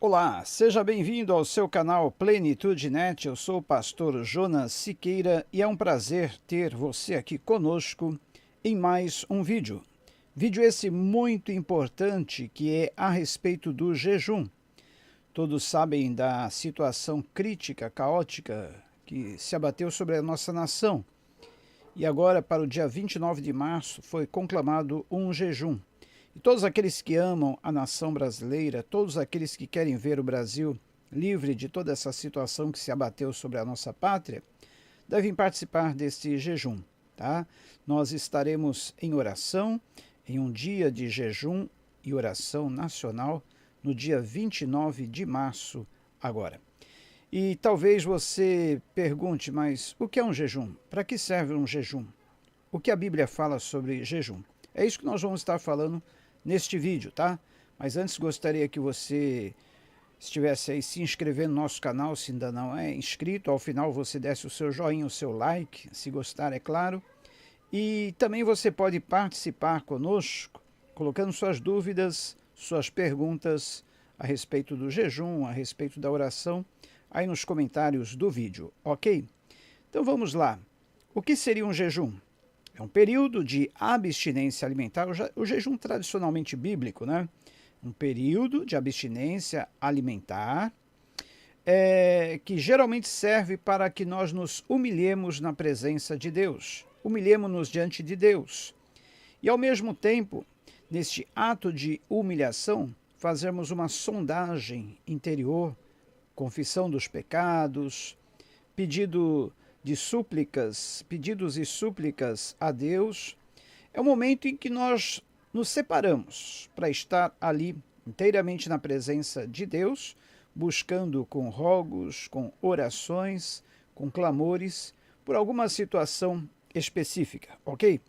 Olá, seja bem-vindo ao seu canal Plenitude Net. Eu sou o pastor Jonas Siqueira e é um prazer ter você aqui conosco em mais um vídeo. Vídeo esse muito importante que é a respeito do jejum. Todos sabem da situação crítica, caótica que se abateu sobre a nossa nação. E agora, para o dia 29 de março, foi conclamado um jejum. E todos aqueles que amam a nação brasileira, todos aqueles que querem ver o Brasil livre de toda essa situação que se abateu sobre a nossa pátria, devem participar deste jejum, tá? Nós estaremos em oração, em um dia de jejum e oração nacional, no dia 29 de março agora. E talvez você pergunte, mas o que é um jejum? Para que serve um jejum? O que a Bíblia fala sobre jejum? É isso que nós vamos estar falando neste vídeo, tá? Mas antes gostaria que você estivesse aí se inscrevendo no nosso canal, se ainda não é inscrito. Ao final você desse o seu joinha, o seu like, se gostar, é claro. E também você pode participar conosco, colocando suas dúvidas, suas perguntas a respeito do jejum, a respeito da oração, aí nos comentários do vídeo, ok? Então vamos lá. O que seria um jejum? É um período de abstinência alimentar, o jejum tradicionalmente bíblico, né? Um período de abstinência alimentar que geralmente serve para que nós nos humilhemos na presença de Deus, humilhemos-nos diante de Deus. E ao mesmo tempo, neste ato de humilhação, fazermos uma sondagem interior, confissão dos pecados, pedidos e súplicas a Deus. É o momento em que nós nos separamos para estar ali inteiramente na presença de Deus, buscando com rogos, com orações, com clamores, por alguma situação específica, ok?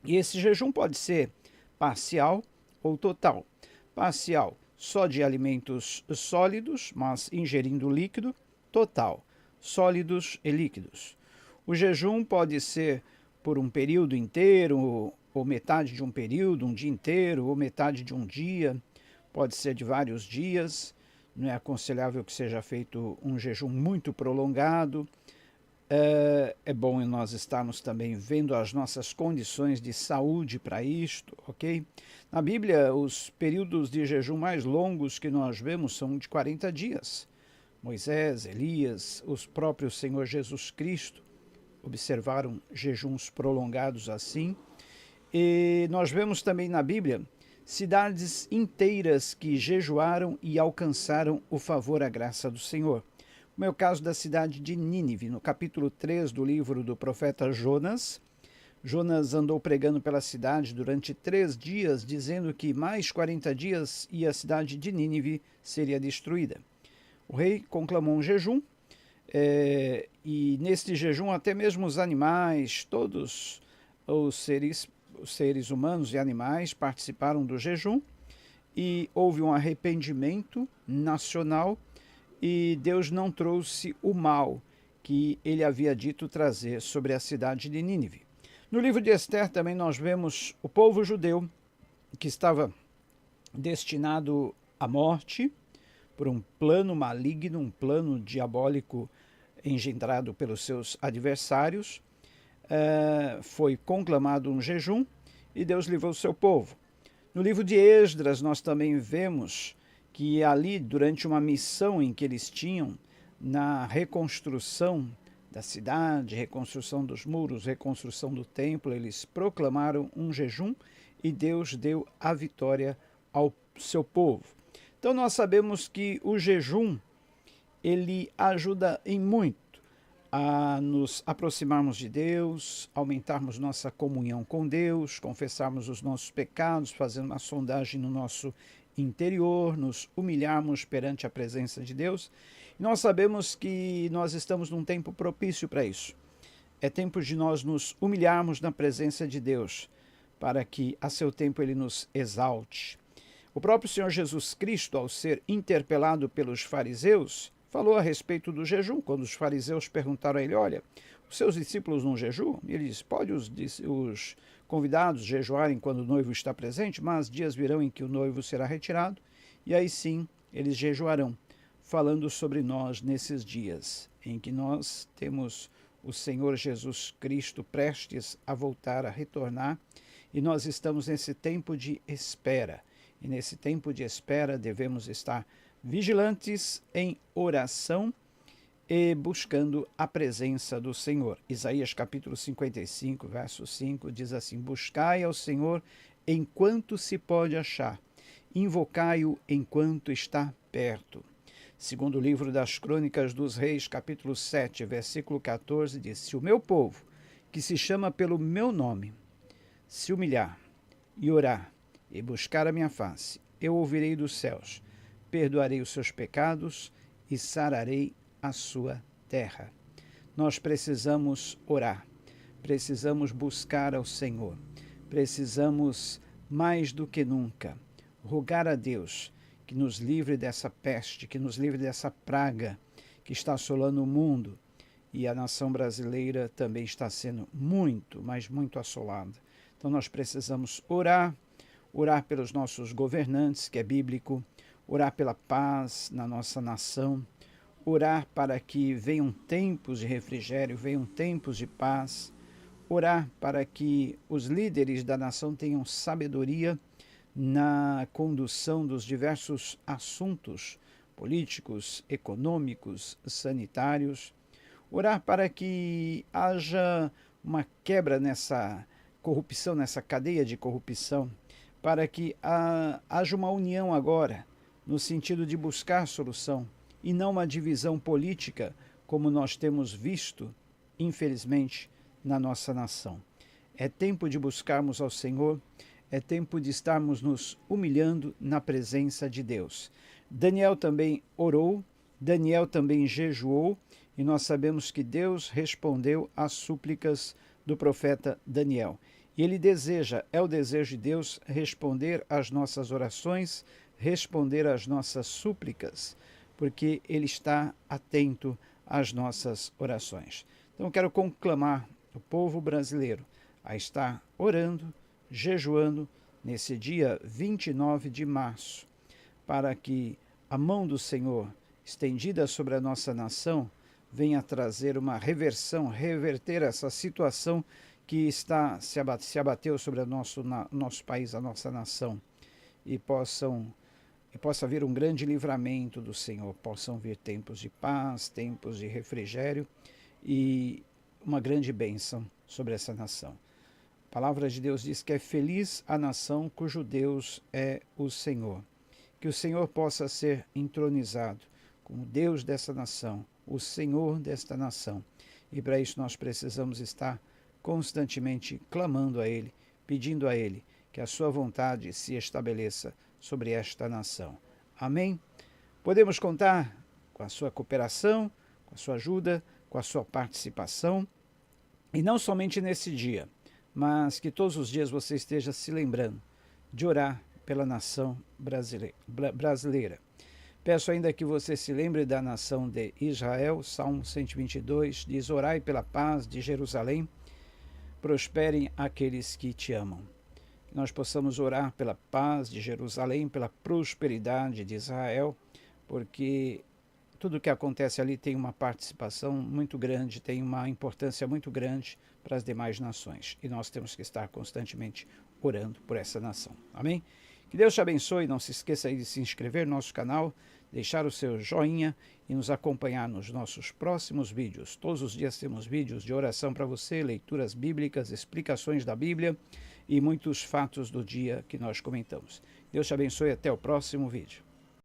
E esse jejum pode ser parcial ou total. Parcial, só de alimentos sólidos, mas ingerindo líquido. Total, sólidos e líquidos. O jejum pode ser por um período inteiro, ou metade de um período, um dia inteiro, ou metade de um dia. Pode ser de vários dias. Não é aconselhável que seja feito um jejum muito prolongado. É bom nós estarmos também vendo as nossas condições de saúde para isto, ok? Na Bíblia, os períodos de jejum mais longos que nós vemos são de 40 dias. Moisés, Elias, os próprios Senhor Jesus Cristo observaram jejuns prolongados assim. E nós vemos também na Bíblia cidades inteiras que jejuaram e alcançaram o favor, a graça do Senhor. Como é o caso da cidade de Nínive, no capítulo 3 do livro do profeta Jonas. Jonas andou pregando pela cidade durante 3 dias, dizendo que mais 40 dias e a cidade de Nínive seria destruída. O rei conclamou um jejum, e neste jejum até mesmo os animais, todos os seres humanos e animais participaram do jejum, e houve um arrependimento nacional, e Deus não trouxe o mal que ele havia dito trazer sobre a cidade de Nínive. No livro de Esther também nós vemos o povo judeu que estava destinado à morte por um plano maligno, um plano diabólico engendrado pelos seus adversários. Foi conclamado um jejum e Deus livrou o seu povo. No livro de Esdras nós também vemos que ali, durante uma missão em que eles tinham, na reconstrução da cidade, reconstrução dos muros, reconstrução do templo, eles proclamaram um jejum e Deus deu a vitória ao seu povo. Então nós sabemos que o jejum, ele ajuda em muito a nos aproximarmos de Deus, aumentarmos nossa comunhão com Deus, confessarmos os nossos pecados, fazendo uma sondagem no nosso interior, nos humilharmos perante a presença de Deus. E nós sabemos que nós estamos num tempo propício para isso. É tempo de nós nos humilharmos na presença de Deus, para que a seu tempo ele nos exalte. O próprio Senhor Jesus Cristo, ao ser interpelado pelos fariseus, falou a respeito do jejum, quando os fariseus perguntaram a ele, olha, os seus discípulos não jejuam? Ele disse, pode os convidados jejuarem quando o noivo está presente, mas dias virão em que o noivo será retirado, e aí sim eles jejuarão, falando sobre nós nesses dias em que nós temos o Senhor Jesus Cristo prestes a voltar, a retornar, e nós estamos nesse tempo de espera. E nesse tempo de espera devemos estar vigilantes em oração e buscando a presença do Senhor. Isaías capítulo 55, verso 5 diz assim: buscai ao Senhor enquanto se pode achar, invocai-o enquanto está perto. Segundo o livro das Crônicas dos Reis, capítulo 7, versículo 14, diz: se o meu povo, que se chama pelo meu nome, se humilhar e orar e buscar a minha face, eu ouvirei dos céus, perdoarei os seus pecados e sararei a sua terra. Nós precisamos orar, precisamos buscar ao Senhor, precisamos mais do que nunca rogar a Deus que nos livre dessa peste, que nos livre dessa praga que está assolando o mundo, e a nação brasileira também está sendo muito, mas muito assolada. Então nós precisamos orar pelos nossos governantes, que é bíblico, orar pela paz na nossa nação, orar para que venham tempos de refrigério, venham tempos de paz, orar para que os líderes da nação tenham sabedoria na condução dos diversos assuntos políticos, econômicos, sanitários, orar para que haja uma quebra nessa corrupção, nessa cadeia de corrupção, para que haja uma união agora, no sentido de buscar solução, e não uma divisão política, como nós temos visto, infelizmente, na nossa nação. É tempo de buscarmos ao Senhor, é tempo de estarmos nos humilhando na presença de Deus. Daniel também orou, Daniel também jejuou, e nós sabemos que Deus respondeu às súplicas do profeta Daniel. E ele deseja, é o desejo de Deus, responder às nossas orações, responder às nossas súplicas, porque ele está atento às nossas orações. Então eu quero conclamar o povo brasileiro a estar orando, jejuando nesse dia 29 de março, para que a mão do Senhor, estendida sobre a nossa nação, venha trazer uma reversão, reverter essa situação que se abateu sobre o nosso país, a nossa nação, e possa vir um grande livramento do Senhor, possam vir tempos de paz, tempos de refrigério e uma grande bênção sobre essa nação. A palavra de Deus diz que é feliz a nação cujo Deus é o Senhor. Que o Senhor possa ser entronizado como Deus dessa nação, o Senhor desta nação. E para isso nós precisamos estar constantemente clamando a Ele, pedindo a Ele que a sua vontade se estabeleça sobre esta nação. Amém? Podemos contar com a sua cooperação, com a sua ajuda, com a sua participação, e não somente nesse dia, mas que todos os dias você esteja se lembrando de orar pela nação brasileira. Peço ainda que você se lembre da nação de Israel. Salmo 122 diz: orai pela paz de Jerusalém, prosperem aqueles que te amam. Que nós possamos orar pela paz de Jerusalém, pela prosperidade de Israel, porque tudo o que acontece ali tem uma participação muito grande, tem uma importância muito grande para as demais nações. E nós temos que estar constantemente orando por essa nação. Amém? Que Deus te abençoe. Não se esqueça aí de se inscrever no nosso canal, deixar o seu joinha e nos acompanhar nos nossos próximos vídeos. Todos os dias temos vídeos de oração para você, leituras bíblicas, explicações da Bíblia e muitos fatos do dia que nós comentamos. Deus te abençoe. Até o próximo vídeo.